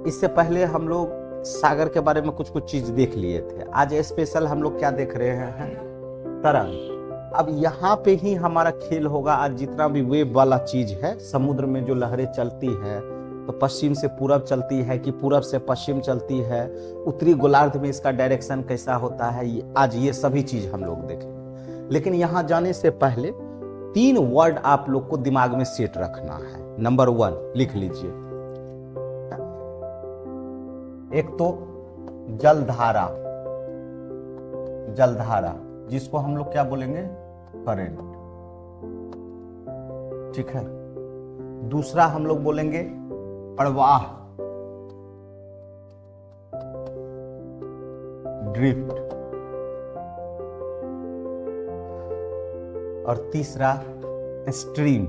इससे पहले हम लोग सागर के बारे में कुछ कुछ चीज देख लिए थे। आज स्पेशल हम लोग क्या देख रहे हैं? तरंग। अब यहाँ पे ही हमारा खेल होगा। आज जितना भी वेव वाला चीज है, समुद्र में जो लहरें चलती है तो पश्चिम से पूरब चलती है कि पूरब से पश्चिम चलती है, उत्तरी गोलार्ध में इसका डायरेक्शन कैसा होता है, आज ये सभी चीज हम लोग देखेंगे। लेकिन यहाँ जाने से पहले 3 वर्ड आप लोग को दिमाग में सेट रखना है। नंबर 1 लिख लीजिए। एक तो जलधारा, जलधारा जिसको हम लोग क्या बोलेंगे? करंट। ठीक है। दूसरा हम लोग बोलेंगे प्रवाह, ड्रिफ्ट। और तीसरा स्ट्रीम।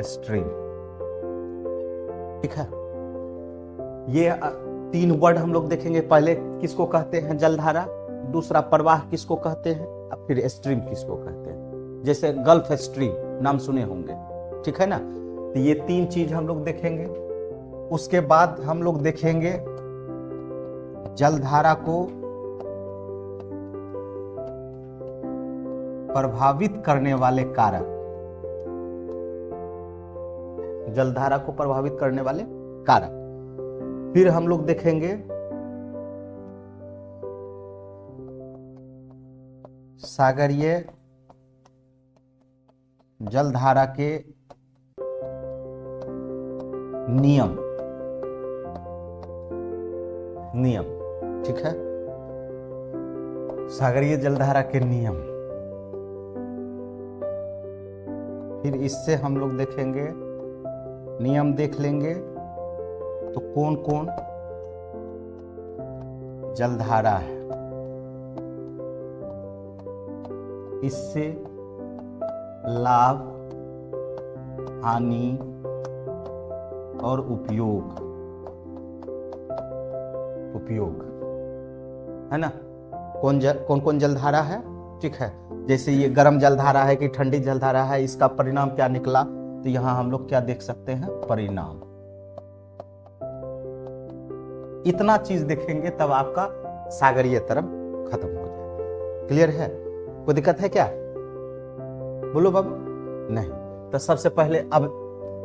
स्ट्रीम। ठीक है। ये 3 वर्ड हम लोग देखेंगे। पहले किसको कहते हैं जलधारा, दूसरा प्रवाह किसको कहते हैं, अब फिर स्ट्रीम किसको कहते हैं। जैसे गल्फ स्ट्रीम नाम सुने होंगे, ठीक है ना। तो ये 3 चीज हम लोग देखेंगे। उसके बाद हम लोग देखेंगे जलधारा को प्रभावित करने वाले कारक, जलधारा को प्रभावित करने वाले कारक। फिर हम लोग देखेंगे सागरीय जलधारा के नियम, ठीक है। सागरीय जलधारा के नियम। फिर इससे हम लोग देखेंगे, नियम देख लेंगे तो कौन कौन जलधारा है, इससे लाभ, हानि और उपयोग है ना। कौन कौन जलधारा है, ठीक है। जैसे ये गर्म जलधारा है कि ठंडी जलधारा है, इसका परिणाम क्या निकला, तो यहां हम लोग क्या देख सकते हैं? परिणाम। इतना चीज देखेंगे तब आपका सागरीय तरंग खत्म हो जाएगा। क्लियर है? कोई दिक्कत है क्या? बोलो बाबू। नहीं। तो सबसे पहले अब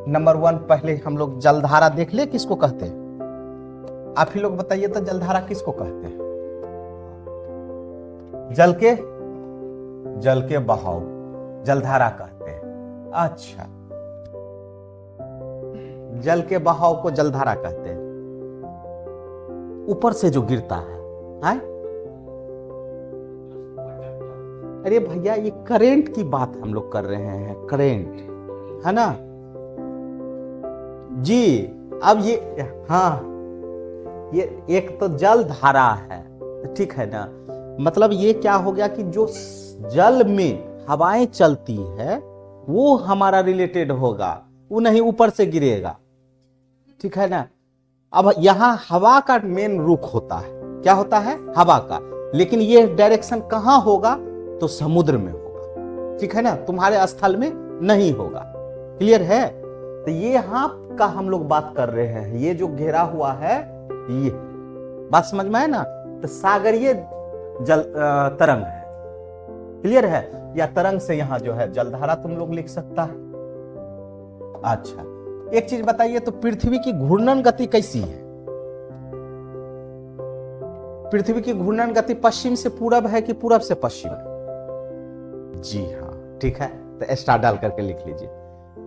नंबर 1 पहले हम लोग जलधारा देख ले, किसको कहते हैं? आप ही लोग बताइए तो जलधारा किसको कहते हैं? जल के बहाव जलधारा कहते हैं। अच्छा, जल के बहाव को जलधारा कहते हैं। ऊपर से जो गिरता है? अरे भैया, ये करेंट की बात हम लोग कर रहे हैं, करेंट, है ना जी। अब ये, हाँ, ये एक तो जल धारा है, ठीक है ना। मतलब ये क्या हो गया कि जो जल में हवाएं चलती है वो हमारा रिलेटेड होगा, वो नहीं ऊपर से गिरेगा, ठीक है ना। अब यहां हवा का मेन रुख होता है, क्या होता है? हवा का। लेकिन ये डायरेक्शन कहां होगा? तो समुद्र में होगा, ठीक है ना, तुम्हारे स्थल में नहीं होगा। क्लियर है? तो ये यहां का हम लोग बात कर रहे हैं। ये जो घेरा हुआ है, ये बात समझ में है ना। तो सागरीय जल तरंग है। क्लियर है? या तरंग से यहां जो है जलधारा तुम लोग लिख सकता है। अच्छा, एक चीज बताइए तो, पृथ्वी की घूर्णन गति कैसी है? पृथ्वी की घूर्णन गति पश्चिम से पूरब है कि पूरब से पश्चिम? जी हाँ, ठीक है। तो स्टार डाल करके लिख लीजिए।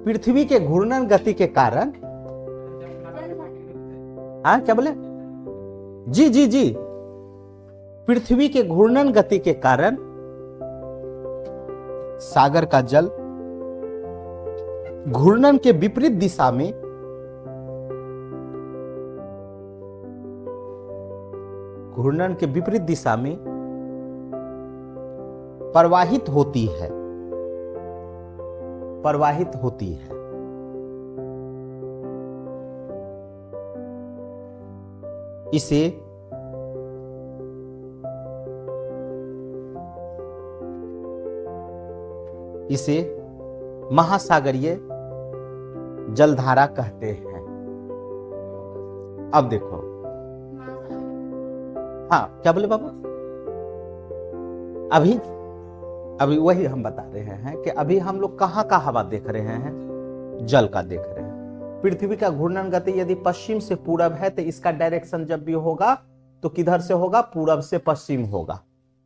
पृथ्वी के घूर्णन गति के कारण, हाँ क्या बोले? जी जी जी, पृथ्वी के घूर्णन गति के कारण सागर का जल घूर्णन के विपरीत दिशा में प्रवाहित होती है, इसे इसे महासागरीय जलधारा कहते हैं। अब देखो, हाँ क्या बोले बाबू? अभी वही हम बता रहे हैं कि अभी हम लोग कहाँ का हवा देख रहे हैं? जल का देख रहे हैं। पृथ्वी का घूर्णन गति यदि पश्चिम से पूरब है तो इसका डायरेक्शन जब भी होगा तो किधर से होगा? पूरब से पश्चिम होगा।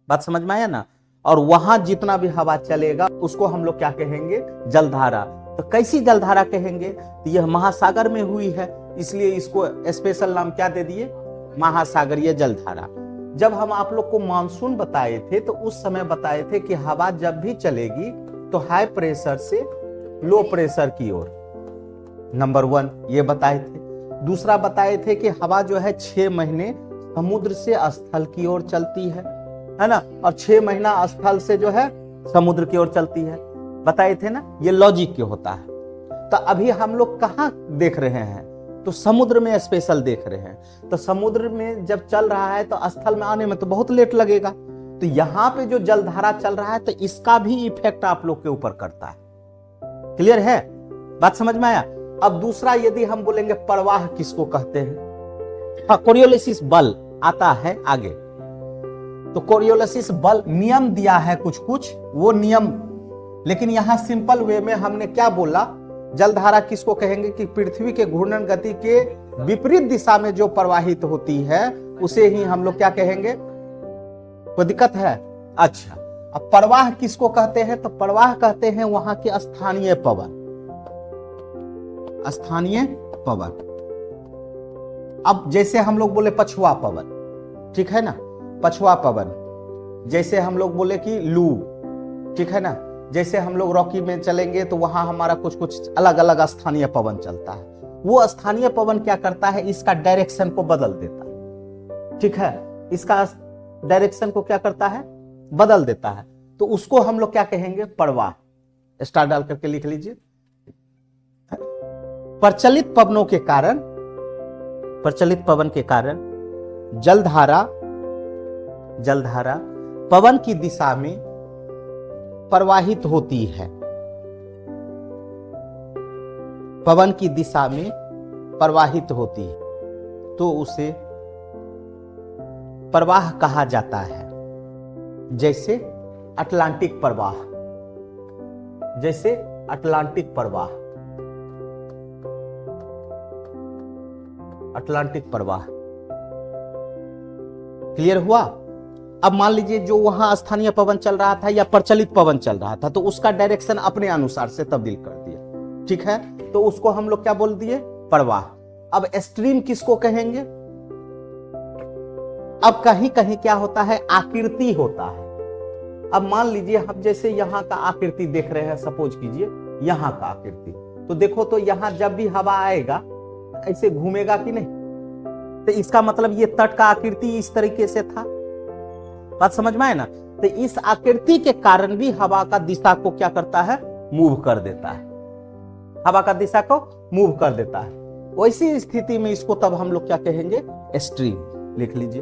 बात समझ में आया ना? और वहां जितना भी हवा चलेगा उसको हम लोग क्या कहेंगे? जलधारा। तो कैसी जलधारा कहेंगे? तो यह महासागर में हुई है, इसलिए इसको स्पेशल नाम क्या दे दिए? महासागरीय जलधारा। जब हम आप लोग को मानसून बताए थे तो उस समय बताए थे कि हवा जब भी चलेगी तो हाई प्रेशर से लो प्रेशर की ओर, नंबर 1 ये बताए थे। दूसरा बताए थे कि हवा जो है 6 महीने समुद्र से स्थल की ओर चलती है ना, और 6 महीना स्थल से जो है समुद्र की ओर चलती है, बताए थे ना। ये लॉजिक के होता है। तो अभी हम लोग कहाँ देख रहे हैं? तो समुद्र में स्पेशल देख रहे हैं। तो समुद्र में जब चल रहा है तो स्थल में आने में तो बहुत लेट लगेगा। तो यहाँ पे जो जलधारा चल रहा है तो इसका भी इफेक्ट आप लोग के ऊपर करता है। क्लियर है? बात समझ में आया? अब दूसरा यदि हम बोलेंगे प्रवाह किसको कहते हैं? हाँ, कोरियोलिसिस बल आता है आगे। तो कोरियोलिसिस बल नियम दिया है कुछ वो नियम, लेकिन यहां सिंपल वे में हमने क्या बोला? जलधारा किसको कहेंगे? कि पृथ्वी के घूर्णन गति के विपरीत दिशा में जो प्रवाहित होती है उसे ही हम लोग क्या कहेंगे? कोई दिक्कत है? अच्छा, अब प्रवाह किसको कहते हैं? तो प्रवाह कहते हैं वहां के स्थानीय पवन। स्थानीय पवन। अब जैसे हम लोग बोले पछुआ पवन, ठीक है ना? पछुआ पवन। जैसे हम लोग बोले कि लू, ठीक है ना? जैसे हम लोग रॉकी में चलेंगे तो वहां हमारा कुछ अलग अलग स्थानीय पवन चलता है। वो स्थानीय पवन क्या करता है? इसका डायरेक्शन को बदल देता है, ठीक है? इसका डायरेक्शन को क्या करता है? बदल देता है। तो उसको हम लोग क्या कहेंगे? प्रवाह। स्टार डाल करके लिख लीजिए। प्रचलित पवनों के कारण, प्रचलित पवन के कारण जलधारा पवन की दिशा में प्रवाहित होती है। पवन की दिशा में प्रवाहित होती है तो उसे प्रवाह कहा जाता है। जैसे अटलांटिक प्रवाह, जैसे अटलांटिक प्रवाह, अटलांटिक प्रवाह। क्लियर हुआ? अब मान लीजिए जो वहां स्थानीय पवन चल रहा था या प्रचलित पवन चल रहा था तो उसका डायरेक्शन अपने अनुसार से तब्दील कर दिया, ठीक है? तो उसको हम लोग क्या बोल दिए? प्रवाह। अब स्ट्रीम किसको कहेंगे? अब कहीं कहीं क्या होता है? आकृति होता है। अब मान लीजिए हम जैसे यहाँ का आकृति देख रहे हैं, सपोज कीजिए यहाँ का आकृति, तो देखो तो यहाँ जब भी हवा आएगा ऐसे घूमेगा कि नहीं? तो इसका मतलब ये तट का आकृति इस तरीके से था। बात समझ में आए ना? तो इस आकृति के कारण भी हवा का दिशा को क्या करता है? मूव कर देता है। हवा का दिशा को मूव कर देता है। वैसी स्थिति में इसको तब हम लोग क्या कहेंगे? स्ट्रीम। लिख लीजिए।